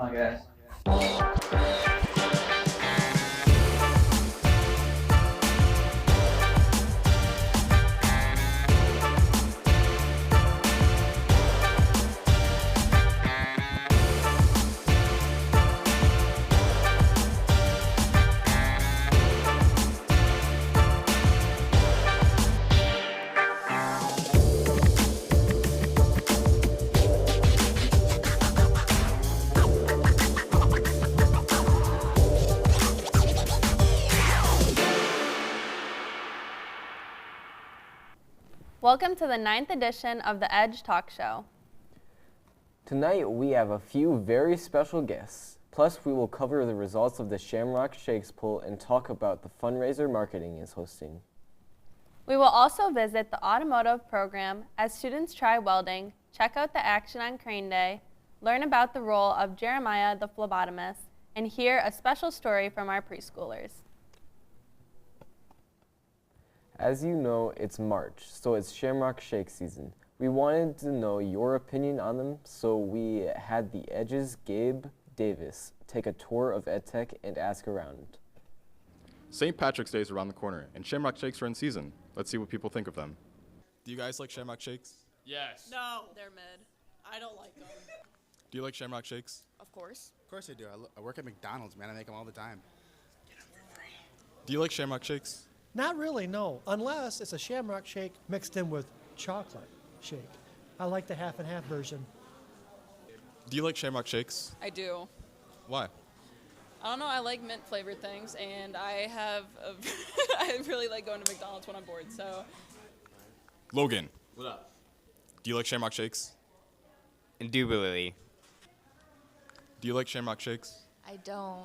Come on, guys. Welcome to the 9th edition of the Edge Talk Show. Tonight we have a few very special guests. Plus we will cover the results of the Shamrock Shakes poll and talk about the fundraiser marketing is hosting. We will also visit the Automotive program as students try welding, check out the action on Crane Day, learn about the role of Jeremiah the Phlebotomist, and hear a special story from our preschoolers. As you know, it's March, so it's Shamrock Shake season. We wanted to know your opinion on them, so we had the Edge's Gabe Davis take a tour of EdTech and ask around. St. Patrick's Day is around the corner, and Shamrock Shakes are in season. Let's see what people think of them. Do you guys like Shamrock Shakes? Yes. No, they're mid. I don't like them. Do you like Shamrock Shakes? Of course. Of course I do. I work at McDonald's, man. I make them all the time. Do you like Shamrock Shakes? Not really, no, unless it's a Shamrock Shake mixed in with chocolate shake. I like the half and half version. Do you like Shamrock Shakes? I do. Why? I don't know, I like mint flavored things, and I really like going to McDonald's when I'm bored, so. Logan, What up? do you like Shamrock Shakes? Indubitably. Do you like Shamrock Shakes? I don't,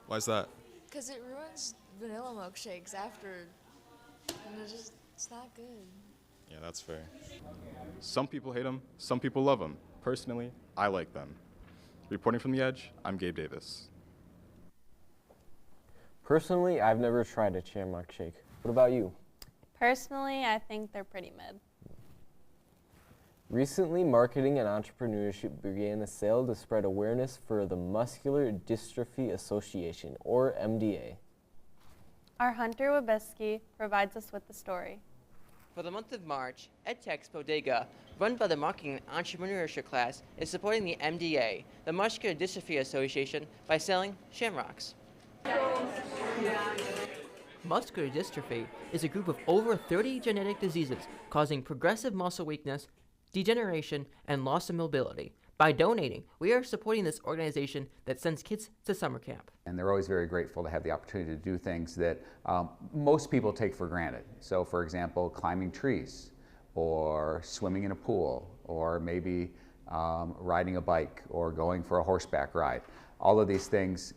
Why is that? because it ruins vanilla milkshakes after, and it's not good. Yeah, that's fair. Some people hate them, some people love them. Personally, I like them. Reporting from the Edge, I'm Gabe Davis. Personally, I've never tried a Shamrock Shake. What about you? Personally, I think they're pretty mid. Recently, marketing and entrepreneurship began a sale to spread awareness for the Muscular Dystrophy Association, or MDA. Our Hunter Wabisky provides us with the story. For the month of March, EdTech's Bodega, run by the Marketing and Entrepreneurship class, is supporting the MDA, the Muscular Dystrophy Association, by selling Shamrocks. Muscular dystrophy is a group of over 30 genetic diseases causing progressive muscle weakness, degeneration, and loss of mobility. By donating, we are supporting this organization that sends kids to summer camp. And they're always very grateful to have the opportunity to do things that most people take for granted. So for example, climbing trees, or swimming in a pool, or maybe riding a bike, or going for a horseback ride. All of these things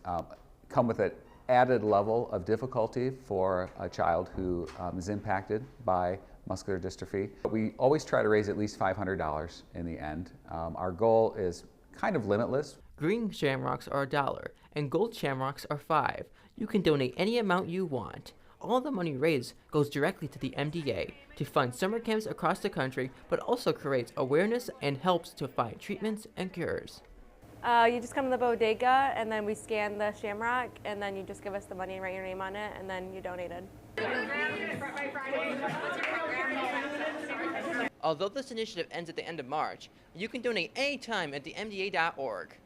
come with an added level of difficulty for a child who is impacted by muscular dystrophy. We always try to raise at least $500 in the end. Our goal is kind of limitless. Green shamrocks are $1, and gold shamrocks are $5. You can donate any amount you want. All the money raised goes directly to the MDA to fund summer camps across the country, but also creates awareness and helps to find treatments and cures. You just come to the bodega, and then we scan the shamrock, and then you just give us the money and write your name on it, and then you donated. Although this initiative ends at the end of March, you can donate anytime at themda.org.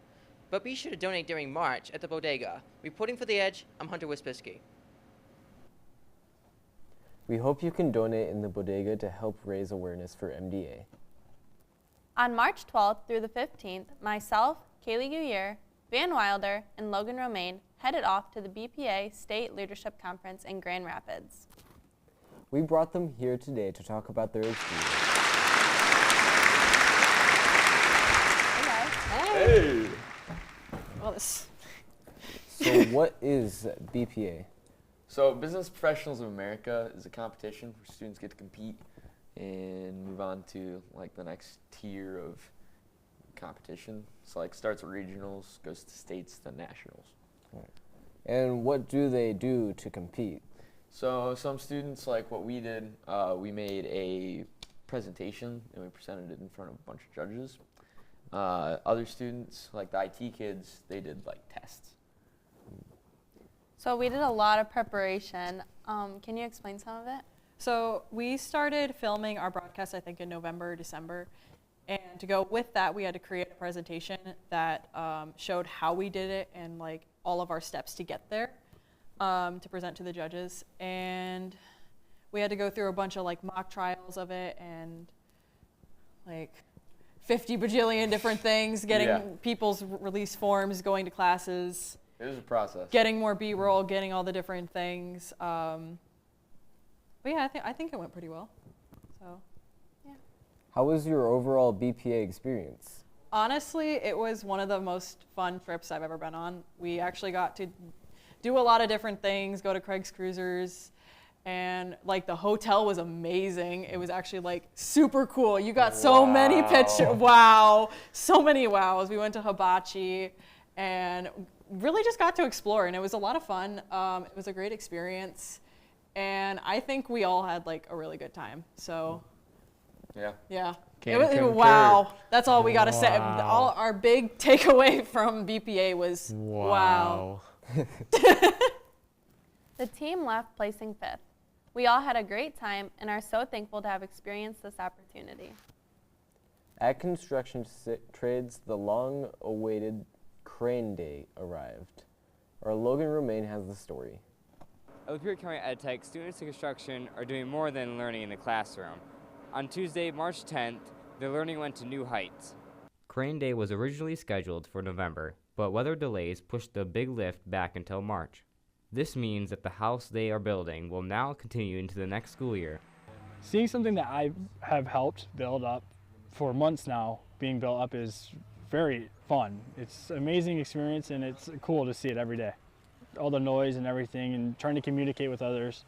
But be sure to donate during March at the bodega. Reporting for The Edge, I'm Hunter Wispisky. We hope you can donate in the bodega to help raise awareness for MDA. On March 12th through the 15th, myself, Kaeleigh Gourieux, Van Wilder, and Logan Romain headed off to the BPA State Leadership Conference in Grand Rapids. We brought them here today to talk about their experience. Hey! Well, So what is BPA? So Business Professionals of America is a competition where students get to compete and move on to like the next tier of competition. So like starts at regionals, goes to states, then nationals. Right. And what do they do to compete? So some students, like what we did, we made a presentation and we presented it in front of a bunch of judges. Other students, like the IT kids, they did like tests. So we did a lot of preparation. Can you explain some of it? So we started filming our broadcast, I think, in November or December. And to go with that, we had to create a presentation that showed how we did it and like all of our steps to get there to present to the judges. And we had to go through a bunch of like mock trials of it and like 50 bajillion different things, getting people's release forms, going to classes. It was a process. Getting more B-roll, getting all the different things. But yeah, I think it went pretty well. So, yeah. How was your overall BPA experience? Honestly, it was one of the most fun trips I've ever been on. We actually got to do a lot of different things, go to Craig's Cruisers, and like the hotel was amazing. It was actually like super cool. You got so many pictures. Wow, so many wows. We went to Hibachi and really just got to explore, and it was a lot of fun. It was a great experience, and I think we all had like a really good time. So, yeah. Wow, that's all we got to say. All our big takeaway from BPA was wow. The team left placing 5th. We all had a great time and are so thankful to have experienced this opportunity. At construction trades, the long-awaited Crane Day arrived. Our Logan Romain has the story. At Lapeer County EdTech, students in construction are doing more than learning in the classroom. On Tuesday, March 10th, their learning went to new heights. Crane Day was originally scheduled for November, but weather delays pushed the big lift back until March. This means that the house they are building will now continue into the next school year. Seeing something that I have helped build up for months now being built up is very fun. It's an amazing experience, and it's cool to see it every day. All the noise and everything and trying to communicate with others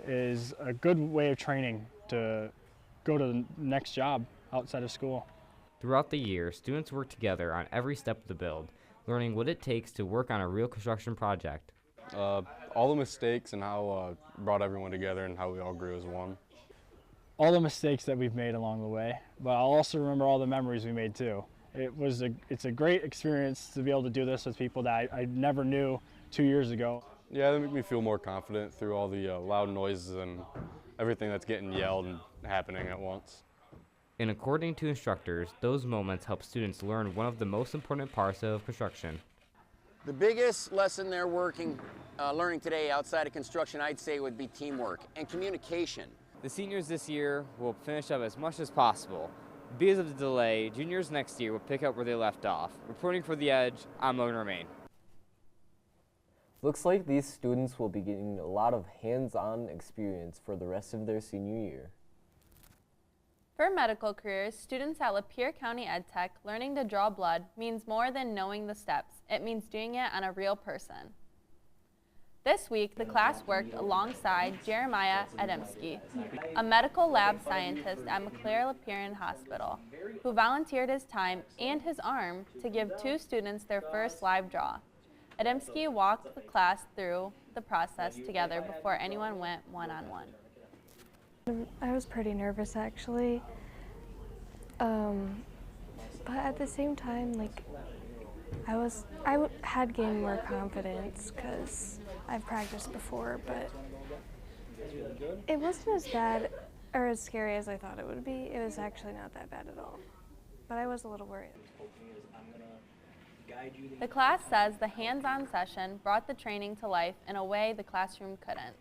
is a good way of training to go to the next job outside of school. Throughout the year, students work together on every step of the build, learning what it takes to work on a real construction project. All the mistakes and how brought everyone together and how we all grew as one. All the mistakes that we've made along the way, but I'll also remember all the memories we made too. It's a great experience to be able to do this with people that I never knew 2 years ago. Yeah, they make me feel more confident through all the loud noises and everything that's getting yelled and happening at once. And according to instructors, those moments help students learn one of the most important parts of construction. The biggest lesson they're learning today outside of construction, I'd say, would be teamwork and communication. The seniors this year will finish up as much as possible. Because of the delay, juniors next year will pick up where they left off. Reporting for The Edge, I'm Logan Romain. Looks like these students will be getting a lot of hands-on experience for the rest of their senior year. For medical careers, students at Lapeer County EdTech learning to draw blood means more than knowing the steps. It means doing it on a real person. This week, the class worked alongside Jeremiah Adamski, a medical lab scientist at McClare Lapeer Hospital, who volunteered his time and his arm to give 2 students their first live draw. Adamski walked the class through the process together before anyone went one-on-one. I was pretty nervous actually, but at the same time, like, I had gained more confidence because I've practiced before, but it wasn't as bad or as scary as I thought it would be. It was actually not that bad at all, but I was a little worried. The class says the hands-on session brought the training to life in a way the classroom couldn't.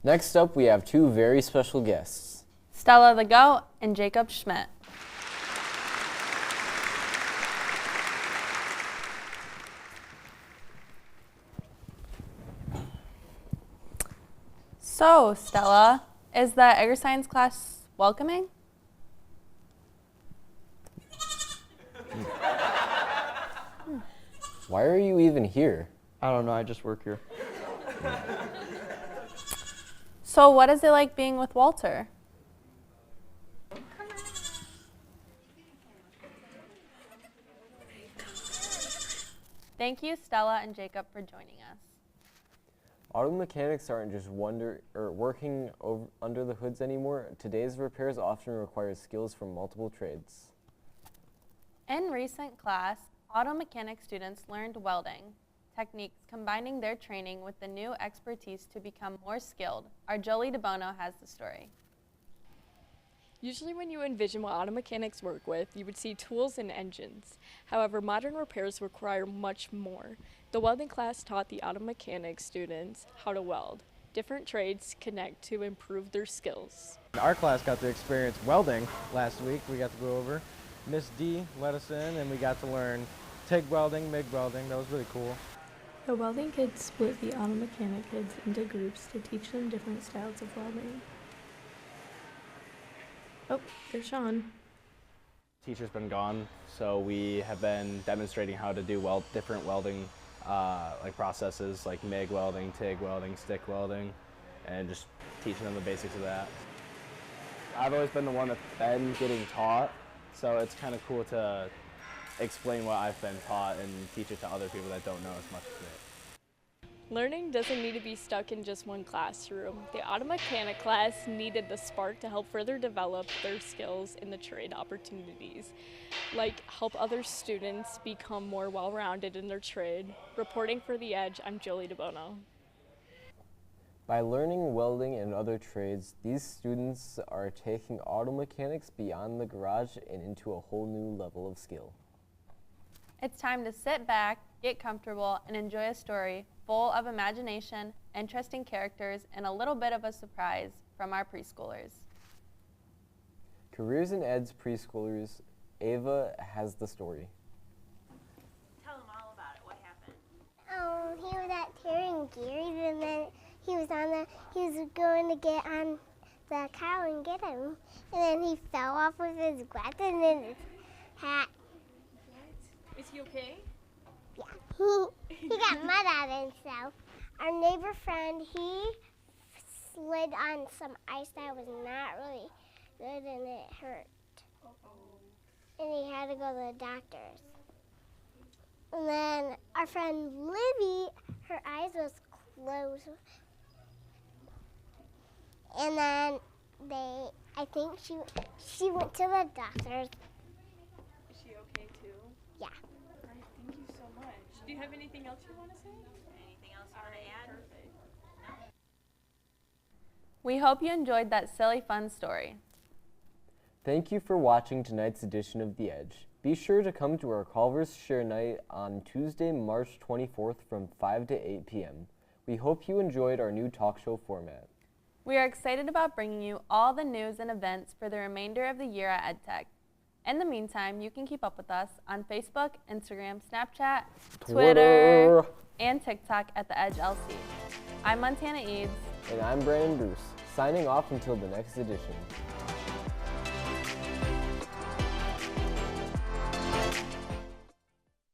Next up, we have 2 very special guests. Stella the Goat and Jacob Schmidt. So, Stella, is the Agriscience class welcoming? Why are you even here? I don't know, I just work here. So what is it like being with Walter? Thank you, Stella and Jacob, for joining us. Auto mechanics aren't just working under the hoods anymore. Today's repairs often require skills from multiple trades. In recent class, auto mechanic students learned welding techniques, combining their training with the new expertise to become more skilled. Our Jolie DeBono has the story. Usually when you envision what auto mechanics work with, you would see tools and engines. However, modern repairs require much more. The welding class taught the auto mechanics students how to weld. Different trades connect to improve their skills. Our class got to experience welding last week. We got to go over. Miss D let us in and we got to learn TIG welding, MIG welding. That was really cool. The welding kids split the auto mechanic kids into groups to teach them different styles of welding. Oh, there's Sean. Teacher's been gone, so we have been demonstrating how to do different welding like processes like MIG welding, TIG welding, stick welding, and just teaching them the basics of that. I've always been the one that's been getting taught, so it's kind of cool to explain what I've been taught and teach it to other people that don't know as much as me. Learning doesn't need to be stuck in just one classroom. The auto mechanic class needed the spark to help further develop their skills in the trade opportunities, like help other students become more well-rounded in their trade. Reporting for The Edge, I'm Jolie DeBono. By learning welding and other trades, these students are taking auto mechanics beyond the garage and into a whole new level of skill. It's time to sit back, get comfortable, and enjoy a story full of imagination, interesting characters, and a little bit of a surprise from our preschoolers. Careers in Ed's preschoolers, Ava has the story. Tell them all about it. What happened? He was at Terry and Gary's, and then he was going to get on the cow and get him, and then he fell off with his glasses and his hat. Is he okay? Yeah, he got mud on himself. Our neighbor friend, he slid on some ice that was not really good and it hurt. And he had to go to the doctor's. And then our friend Libby, her eyes was closed. And then I think she went to the doctor's. Is she okay too? Yeah. All right, thank you so much. Do you have anything else you want to say? Anything else you want to add? Perfect. We hope you enjoyed that silly, fun story. Thank you for watching tonight's edition of The Edge. Be sure to come to our Culver's Share Night on Tuesday, March 24th from 5 to 8 p.m. We hope you enjoyed our new talk show format. We are excited about bringing you all the news and events for the remainder of the year at EdTech. In the meantime, you can keep up with us on Facebook, Instagram, Snapchat, Twitter, and TikTok at The Edge LC. I'm Montanna Eads. And I'm Brandon Bruce, signing off until the next edition.